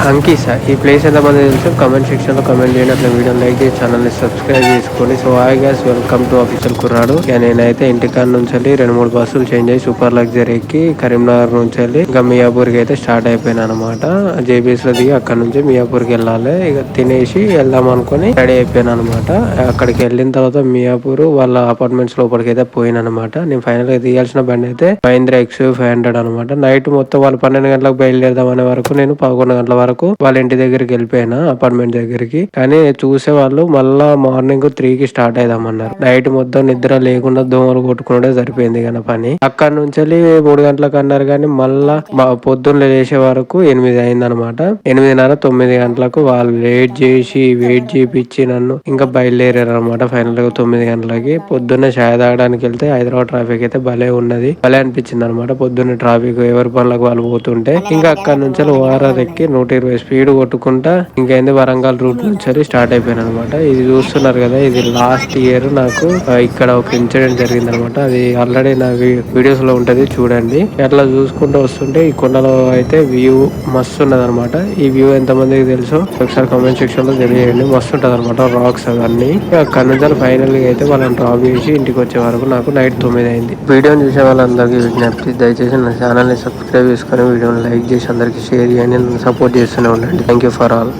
అంకీసా ఈ ప్లేస్ ఎంతమంది తెలుసు కామెంట్ సెక్షన్ లో కామెంట్ చేయండి. అట్లా వీడియో లైక్ చేసి ఛానల్ ని సబ్స్క్రైబ్ చేసుకోండి. So hi guys, welcome to official కుర్రాడు. నేనైతే ఇంటికాడ నుంచి వెళ్ళి 2-3 బస్సులు చేంజ్ అయ్యి సూపర్ లగ్జరీ ఎక్కి కరీంనగర్ నుంచి వెళ్ళి ఇంకా మియాపూర్ కి అయితే స్టార్ట్ అయిపోయినా అనమాట. జేబీఎస్ లో దిగి అక్కడ నుంచి మియాపూర్ కి వెళ్ళాలి. ఇక తినేసి వెళ్దాం అనుకుని రెడీ అయిపోయాను అనమాట. అక్కడికి వెళ్ళిన తర్వాత మియాపూర్ వాళ్ళ అపార్ట్మెంట్స్ లోపలికి అయితే పోయిన అనమాట. నేను ఫైనల్ గా దిగాల్సిన బండి అయితే మహీంద్రా XUV500 అనమాట. నైట్ మొత్తం వాళ్ళు 12 గంటలకు బయలుదేరదాం అనే వరకు నేను 11 గంటల వరకు వాళ్ళ ఇంటి దగ్గరికి వెళ్ళిపోయినా, అపార్ట్మెంట్ దగ్గరికి. కానీ చూసే వాళ్ళు మళ్ళా మార్నింగ్ 3కి స్టార్ట్ అయిదామన్నారు. నైట్ మొత్తం నిద్ర లేకుండా దోమలు కొట్టుకునే సరిపోయింది కదా పని. అక్కడ నుంచి 3 గంటలకు అన్నారు కానీ మళ్ళా పొద్దున్న లేచే వరకు 8 అయింది అనమాట. 8:30-9 గంటలకు వాళ్ళు వెయిట్ చేపించి నన్ను ఇంకా బయలుదేరారు అనమాట. ఫైనల్ గా 9 గంటలకి పొద్దున్నే చాయ్ తాగడానికి వెళ్తే హైదరాబాద్ ట్రాఫిక్ అయితే భలే ఉన్నది. భలే అనిపించింది అనమాట. పొద్దున్న ట్రాఫిక్ ఎవరి పనులకు వాళ్ళు పోతుంటే ఇంకా అక్కడ నుంచి ఓఆర్ఆర్ ఎక్కి 120 స్పీడ్ కొట్టుకుంటా ఇంకైంది వరంగల్ రూట్ నుంచి స్టార్ట్ అయిపోయాను అనమాట. ఇది చూస్తున్నారు కదా, ఇది లాస్ట్ ఇయర్ నాకు ఇక్కడ ఒక ఇన్సిడెంట్ జరిగింది అనమాట. అది ఆల్రెడీ నా వీడియోస్ లో ఉంటది, చూడండి. అట్లా చూసుకుంటూ వస్తుంటే ఈ కొండలో అయితే వ్యూ మస్తు ఉన్నది అనమాట. ఈ వ్యూ ఎంత మందికి తెలుసో ఒకసారి కామెంట్ సెక్షన్ లో తెలియజేయండి. మస్తు ఉంటది అనమాట. రాక్స్ అవన్నీ అక్కడ నుంచి ఫైనల్ గా అయితే వాళ్ళని డ్రాప్ చేసి ఇంటికి వచ్చే వరకు నాకు నైట్ 9 అయింది. వీడియోని చూసే వాళ్ళందరికీ విజ్ఞప్తి, దయచేసి నా ఛానల్ ని సబ్స్క్రైబ్ చేసుకొని వీడియోని లైక్ చేసి అందరికి షేర్ చేయండి. నన్ను సపోర్ట్ చేస్తూనే ఉండండి. Thank you for all.